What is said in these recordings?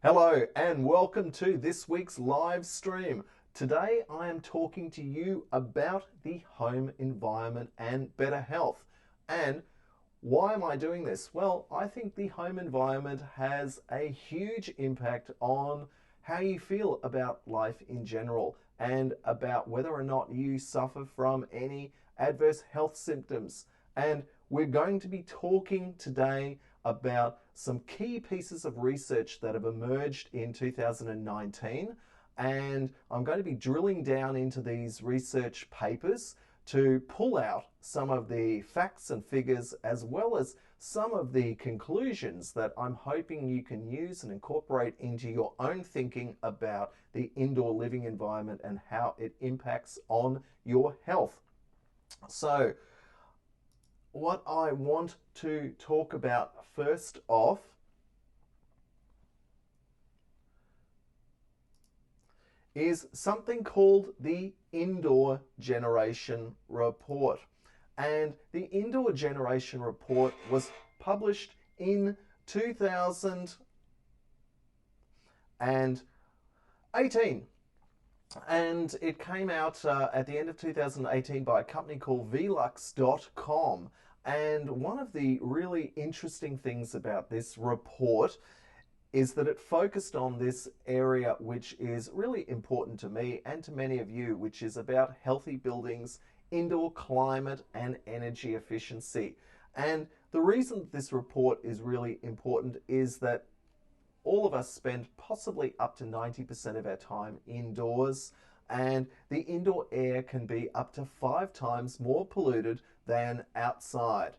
Hello and welcome to this week's live stream. Today I am talking to you about the home environment and better health. And why am I doing this? Well, I think the home environment has a huge impact on how you feel about life in general and about whether or not you suffer from any adverse health symptoms. And we're going to be talking today about some key pieces of research that have emerged in 2019. And I'm going to be drilling down into these research papers to pull out some of the facts and figures as well as some of the conclusions that I'm hoping you can use and incorporate into your own thinking about the indoor living environment and how it impacts on your health. So, what I want to talk about first off is something called the Indoor Generation Report. And the Indoor Generation Report was published in 2018. And it came out at the end of 2018 by a company called Velux.com. And one of the really interesting things about this report is that it focused on this area which is really important to me and to many of you, which is about healthy buildings, indoor climate, and energy efficiency. And the reason this report is really important is that all of us spend possibly up to 90% of our time indoors, and the indoor air can be up to 5 times more polluted than outside.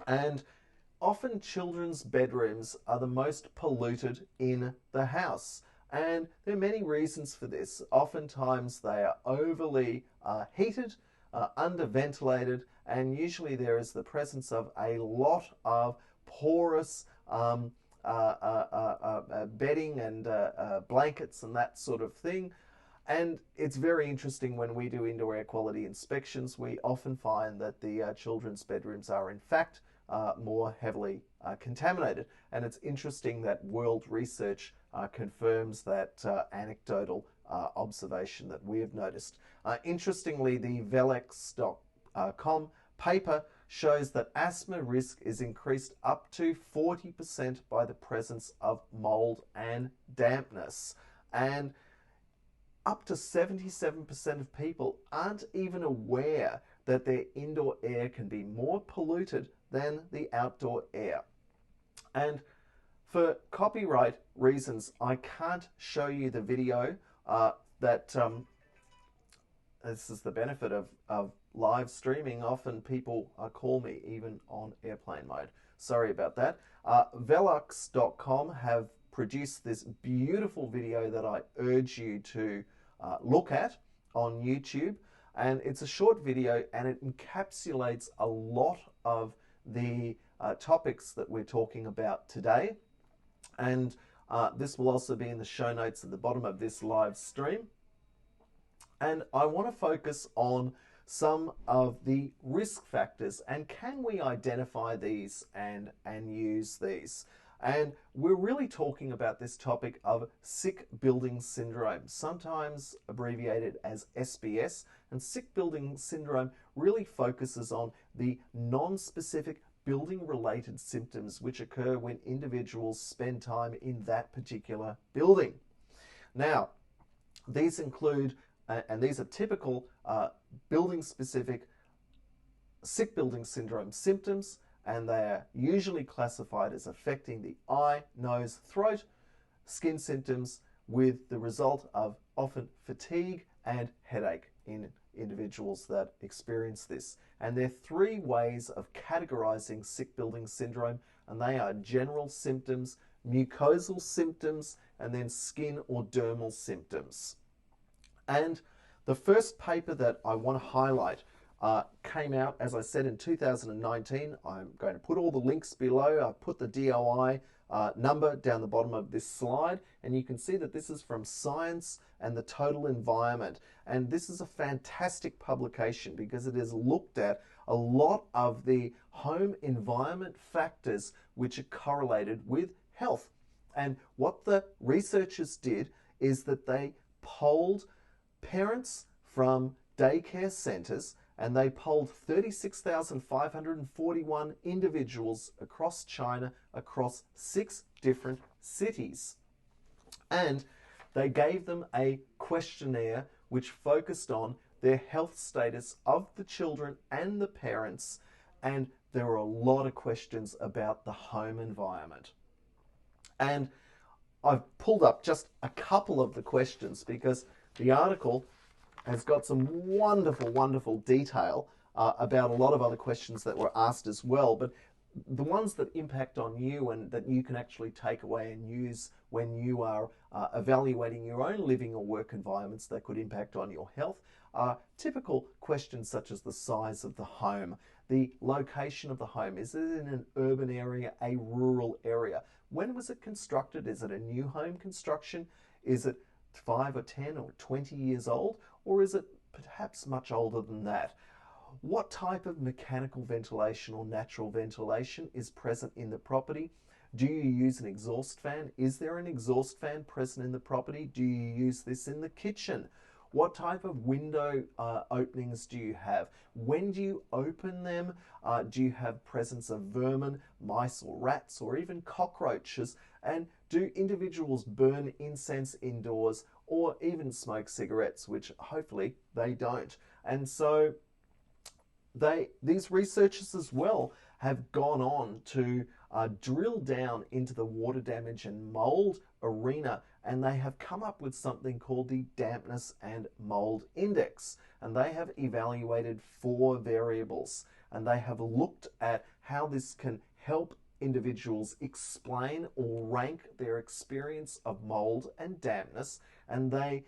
And often children's bedrooms are the most polluted in the house. And there are many reasons for this. Oftentimes they are overly heated, underventilated, and usually there is the presence of a lot of porous bedding and blankets and that sort of thing. And it's very interesting when we do indoor air quality inspections, we often find that the children's bedrooms are in fact more heavily contaminated. And it's interesting that world research confirms that anecdotal observation that we have noticed. Interestingly, the Velux.com paper shows that asthma risk is increased up to 40% by the presence of mould and dampness. And up to 77% of people aren't even aware that their indoor air can be more polluted than the outdoor air. And for copyright reasons, I can't show you the video that this is the benefit of live streaming. Often people call me even on airplane mode. Sorry about that. Velux.com have produced this beautiful video that I urge you to look at on YouTube. And it's a short video and it encapsulates a lot of the topics that we're talking about today. And this will also be in the show notes at the bottom of this live stream. And I want to focus on some of the risk factors and can we identify these and use these. And we're really talking about this topic of sick building syndrome, sometimes abbreviated as SBS. And sick building syndrome really focuses on the non-specific building related symptoms which occur when individuals spend time in that particular building. Now, these include, and these are typical building specific sick building syndrome symptoms, and they are usually classified as affecting the eye, nose, throat, skin symptoms, with the result of often fatigue and headache in individuals that experience this. And there are 3 ways of categorizing sick building syndrome, and they are general symptoms, mucosal symptoms, and then skin or dermal symptoms. And the first paper that I want to highlight came out, as I said, in 2019. I'm going to put all the links below. I've put the DOI number down the bottom of this slide, and you can see that this is from Science and the Total Environment. And this is a fantastic publication because it has looked at a lot of the home environment factors which are correlated with health. And what the researchers did is that they polled parents from daycare centres, and they polled 36,541 individuals across China, across 6 different cities. And they gave them a questionnaire which focused on their health status of the children and the parents. And there were a lot of questions about the home environment. And I've pulled up just a couple of the questions because the article has got some wonderful, wonderful detail about a lot of other questions that were asked as well. But the ones that impact on you and that you can actually take away and use when you are evaluating your own living or work environments that could impact on your health are typical questions such as the size of the home, the location of the home. Is it in an urban area, a rural area? When was it constructed? Is it a new home construction? Is it 5 or 10 or 20 years old? Or is it perhaps much older than that? What type of mechanical ventilation or natural ventilation is present in the property? Do you use an exhaust fan? Is there an exhaust fan present in the property? Do you use this in the kitchen? What type of window openings do you have? When do you open them? Do you have presence of vermin, mice or rats, or even cockroaches? And do individuals burn incense indoors or even smoke cigarettes, which hopefully they don't? And so these researchers as well have gone on to drill down into the water damage and mold arena, and they have come up with something called the Dampness and Mold Index. And they have evaluated 4 variables, and they have looked at how this can help individuals explain or rank their experience of mold and dampness. And they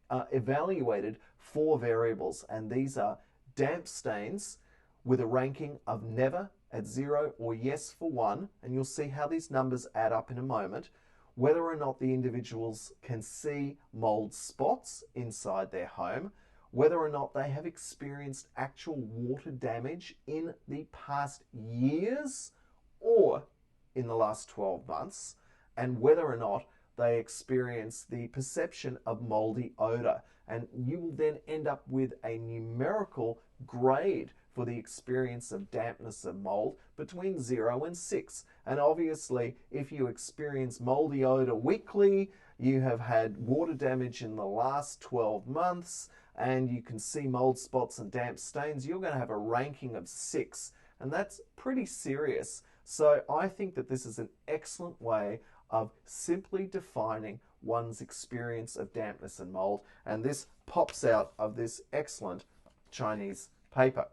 evaluated 4 variables, and these are damp stains with a ranking of never at 0 or yes for 1, and you'll see how these numbers add up in a moment. Whether or not the individuals can see mold spots inside their home, whether or not they have experienced actual water damage in the past years or in the last 12 months, and whether or not they experience the perception of moldy odor. And you will then end up with a numerical grade for the experience of dampness of mold between 0 and 6. And obviously, if you experience moldy odor weekly, you have had water damage in the last 12 months, and you can see mold spots and damp stains, you're going to have a ranking of 6. And that's pretty serious. So I think that this is an excellent way of simply defining one's experience of dampness and mold. And this pops out of this excellent Chinese paper.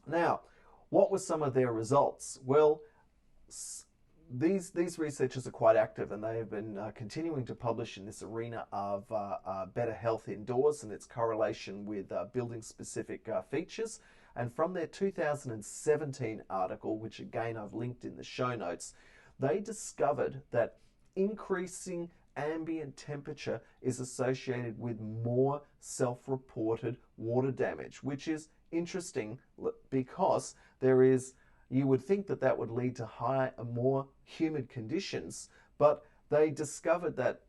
Now, what were some of their results? Well, these researchers are quite active, and they have been continuing to publish in this arena of better health indoors and its correlation with building-specific features. And from their 2017 article, which again I've linked in the show notes, they discovered that increasing ambient temperature is associated with more self-reported water damage, which is interesting because you would think that that would lead to higher and more humid conditions, but they discovered that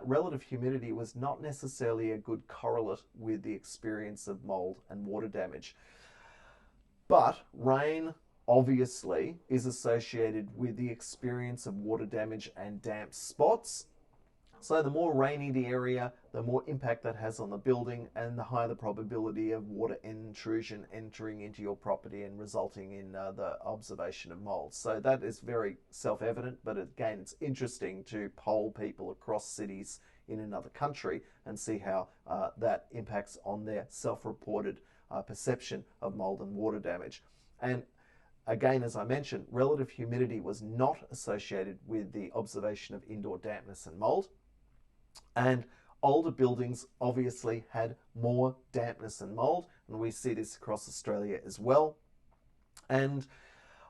relative humidity was not necessarily a good correlate with the experience of mold and water damage. But rain obviously is associated with the experience of water damage and damp spots. So the more rainy the area, the more impact that has on the building, and the higher the probability of water intrusion entering into your property and resulting in the observation of mold. So that is very self-evident, but again, it's interesting to poll people across cities in another country and see how that impacts on their self-reported perception of mold and water damage. And again, as I mentioned, relative humidity was not associated with the observation of indoor dampness and mold. And older buildings obviously had more dampness and mold, and we see this across Australia as well. And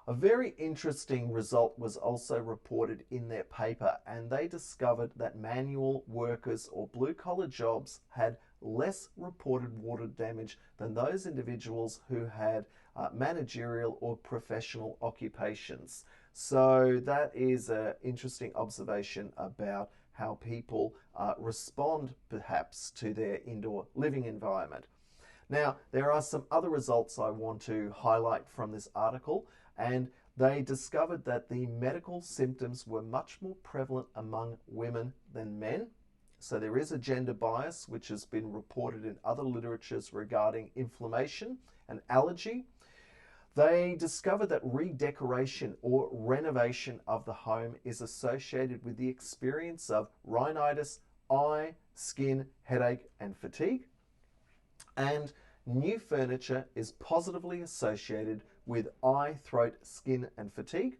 a very interesting result was also reported in their paper, and they discovered that manual workers or blue-collar jobs had less reported water damage than those individuals who had managerial or professional occupations. So that is an interesting observation about how people respond perhaps to their indoor living environment. Now, there are some other results I want to highlight from this article, and they discovered that the medical symptoms were much more prevalent among women than men. So there is a gender bias which has been reported in other literatures regarding inflammation and allergy. They discovered that redecoration or renovation of the home is associated with the experience of rhinitis, eye, skin, headache, and fatigue. And new furniture is positively associated with eye, throat, skin, and fatigue.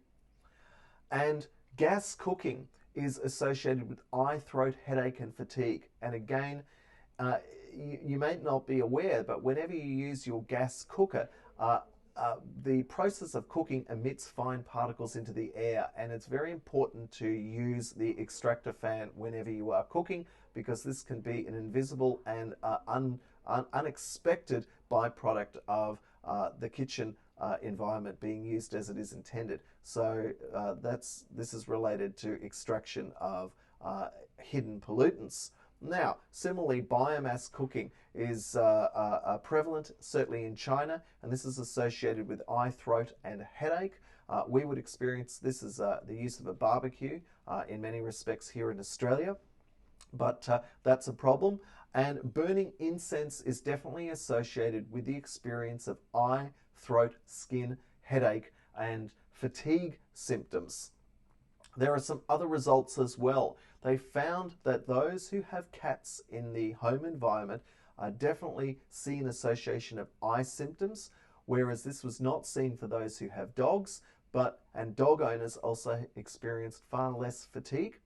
And gas cooking is associated with eye, throat, headache, and fatigue. And again, you may not be aware, but whenever you use your gas cooker, the process of cooking emits fine particles into the air, and it's very important to use the extractor fan whenever you are cooking, because this can be an invisible and unexpected byproduct of the kitchen environment being used as it is intended. So this is related to extraction of hidden pollutants. Now, similarly, biomass cooking is prevalent, certainly in China, and this is associated with eye, throat, and headache. We would experience this as the use of a barbecue in many respects here in Australia, but that's a problem. And burning incense is definitely associated with the experience of eye, throat, skin, headache, and fatigue symptoms. There are some other results as well. They found that those who have cats in the home environment definitely see an association of eye symptoms, whereas this was not seen for those who have dogs, and dog owners also experienced far less fatigue.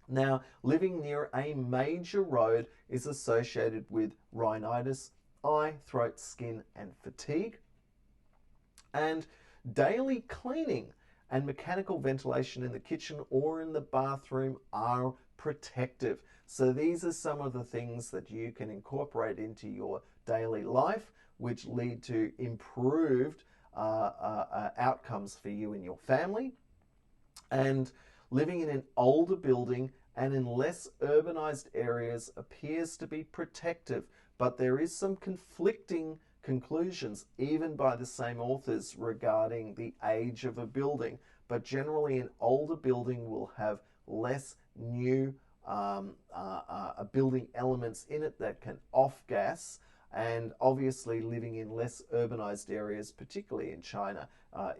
Now, living near a major road is associated with rhinitis, eye, throat, skin, and fatigue. And daily cleaning and mechanical ventilation in the kitchen or in the bathroom are protective. So these are some of the things that you can incorporate into your daily life, which lead to improved outcomes for you and your family. And living in an older building and in less urbanized areas appears to be protective, but there is some conflicting conclusions, even by the same authors, regarding the age of a building. But generally, an older building will have less new building elements in it that can off gas, and obviously living in less urbanized areas, particularly in China,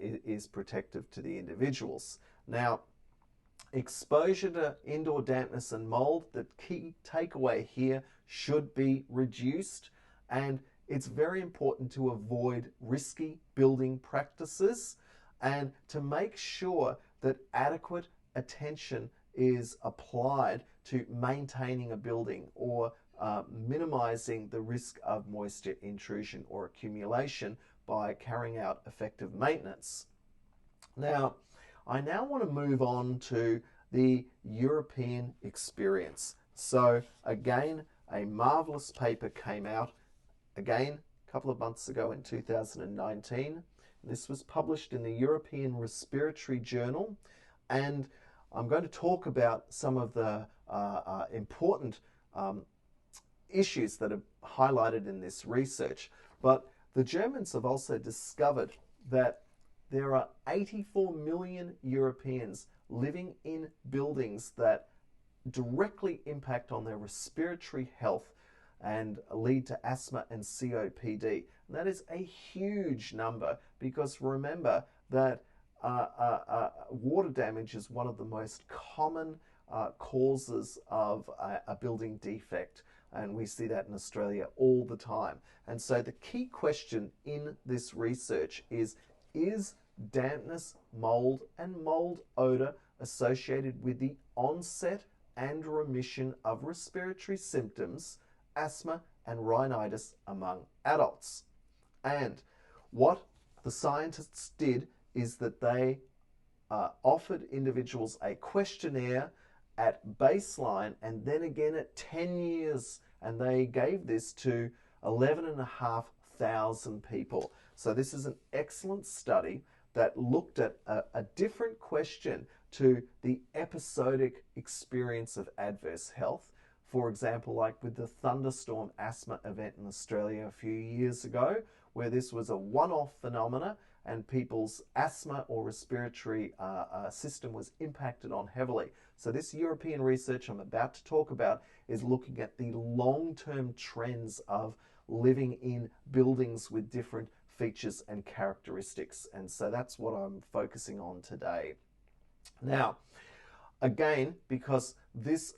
is protective to the individuals. Now, exposure to indoor dampness and mold, the key takeaway here, should be reduced, and it's very important to avoid risky building practices and to make sure that adequate attention is applied to maintaining a building or minimizing the risk of moisture intrusion or accumulation by carrying out effective maintenance. Now, I now want to move on to the European experience. So again, a marvelous paper came out again a couple of months ago in 2019. This was published in the European Respiratory Journal, and I'm going to talk about some of the important issues that are highlighted in this research. But the Germans have also discovered that there are 84 million Europeans living in buildings that directly impact on their respiratory health and lead to asthma and COPD. And that is a huge number, because remember that water damage is one of the most common causes of a building defect, and we see that in Australia all the time. And so the key question in this research is dampness, mold, and mold odor associated with the onset and remission of respiratory symptoms, asthma, and rhinitis among adults? And what the scientists did is that they offered individuals a questionnaire at baseline and then again at 10 years, and they gave this to 11,500 people. So this is an excellent study that looked at a different question to the episodic experience of adverse health. For example, like with the thunderstorm asthma event in Australia a few years ago, where this was a one-off phenomena and people's asthma or respiratory system was impacted on heavily. So this European research I'm about to talk about is looking at the long-term trends of living in buildings with different features and characteristics. And so that's what I'm focusing on today. Now, again, because this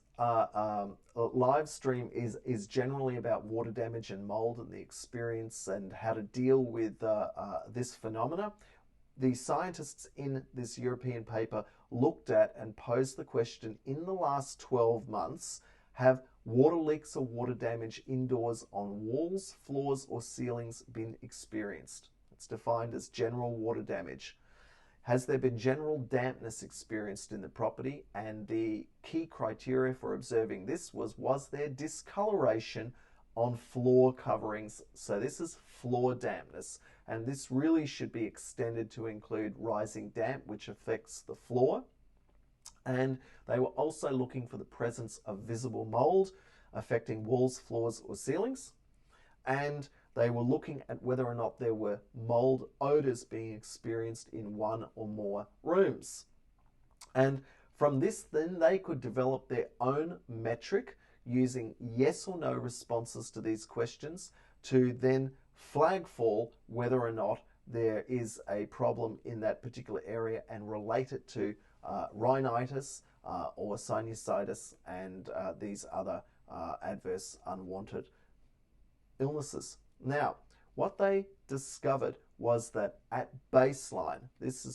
live stream is generally about water damage and mold and the experience and how to deal with this phenomena, the scientists in this European paper looked at and posed the question, in the last 12 months, have water leaks or water damage indoors on walls, floors, or ceilings been experienced? It's defined as general water damage. Has there been general dampness experienced in the property? And the key criteria for observing this was there discoloration on floor coverings? So this is floor dampness, and this really should be extended to include rising damp, which affects the floor. And they were also looking for the presence of visible mold affecting walls, floors, or ceilings. And they were looking at whether or not there were mold odors being experienced in one or more rooms. And from this, then they could develop their own metric using yes or no responses to these questions to then flag fall whether or not there is a problem in that particular area and relate it to rhinitis or sinusitis and these other adverse unwanted illnesses. Now, what they discovered was that at baseline,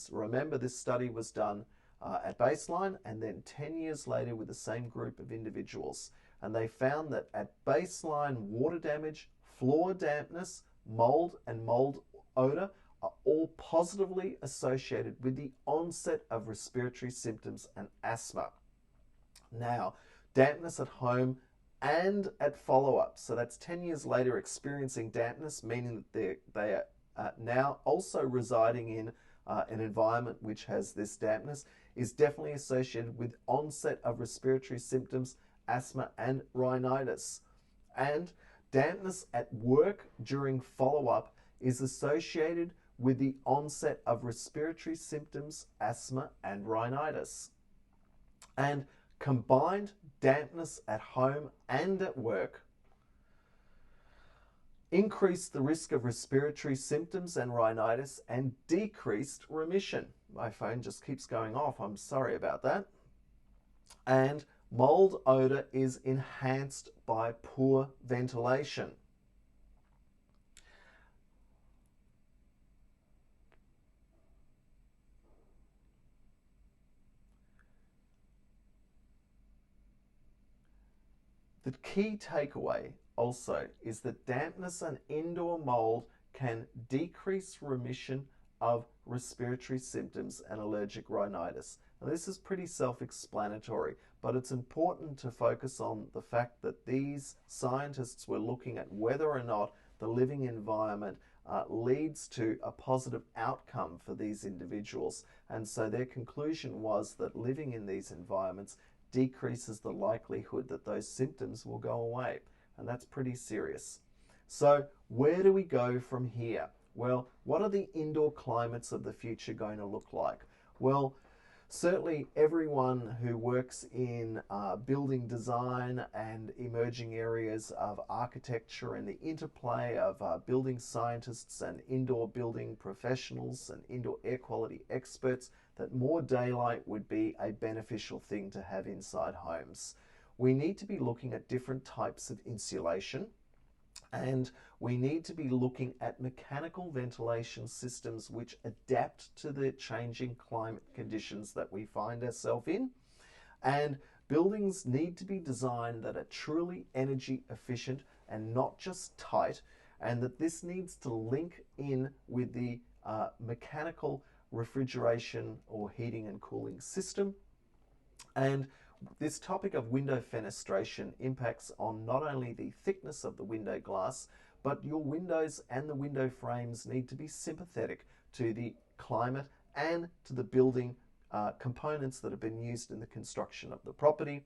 remember this study was done at baseline and then 10 years later with the same group of individuals. And they found that at baseline, water damage, floor dampness, mold, and mold odor are all positively associated with the onset of respiratory symptoms and asthma. Now, dampness at home and at follow-up, so that's 10 years later experiencing dampness, meaning that they are now also residing in an environment which has this dampness, is definitely associated with onset of respiratory symptoms, asthma, and rhinitis. And dampness at work during follow-up is associated with the onset of respiratory symptoms, asthma, and rhinitis. And combined dampness at home and at work increased the risk of respiratory symptoms and rhinitis and decreased remission. My phone just keeps going off. I'm sorry about that. And mold odor is enhanced by poor ventilation. The key takeaway also is that dampness and indoor mold can decrease remission of respiratory symptoms and allergic rhinitis. Now, this is pretty self-explanatory, but it's important to focus on the fact that these scientists were looking at whether or not the living environment leads to a positive outcome for these individuals. And so their conclusion was that living in these environments decreases the likelihood that those symptoms will go away. And that's pretty serious. So where do we go from here? Well, what are the indoor climates of the future going to look like? Well, certainly everyone who works in building design and emerging areas of architecture and the interplay of building scientists and indoor building professionals and indoor air quality experts, that more daylight would be a beneficial thing to have inside homes. We need to be looking at different types of insulation, and we need to be looking at mechanical ventilation systems which adapt to the changing climate conditions that we find ourselves in. And buildings need to be designed that are truly energy efficient and not just tight, and that this needs to link in with the mechanical refrigeration or heating and cooling system. And this topic of window fenestration impacts on not only the thickness of the window glass, but your windows and the window frames need to be sympathetic to the climate, and to the building components that have been used in the construction of the property.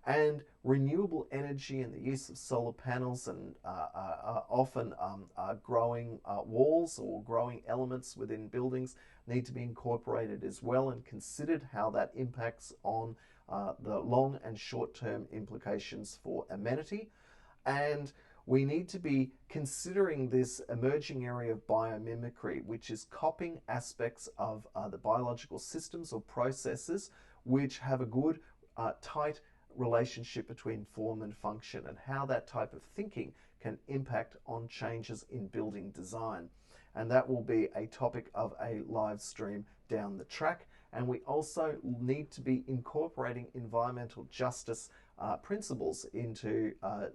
And renewable energy and the use of solar panels and often growing walls or growing elements within buildings need to be incorporated as well and considered how that impacts on the long and short-term implications for amenity. And we need to be considering this emerging area of biomimicry, which is copying aspects of the biological systems or processes which have a good, tight relationship between form and function, and how that type of thinking can impact on changes in building design. And that will be a topic of a live stream down the track. And we also need to be incorporating environmental justice principles into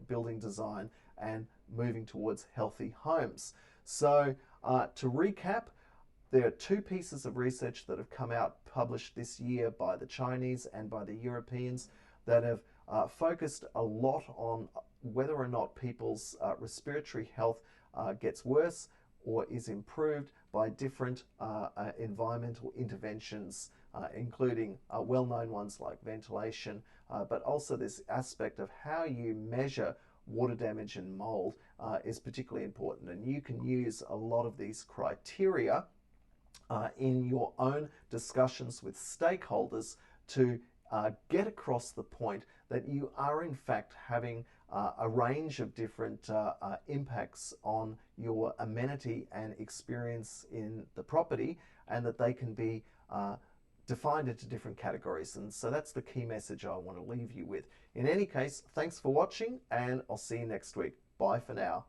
building design and moving towards healthy homes. So to recap, there are two pieces of research that have come out published this year by the Chinese and by the Europeans that have focused a lot on whether or not people's respiratory health gets worse or is improved by different environmental interventions, including well-known ones like ventilation, but also this aspect of how you measure water damage and mold is particularly important. And you can use a lot of these criteria in your own discussions with stakeholders to get across the point that you are in fact having a range of different impacts on your amenity and experience in the property, and that they can be defined into different categories. And so that's the key message I want to leave you with. In any case, thanks for watching, and I'll see you next week. Bye for now.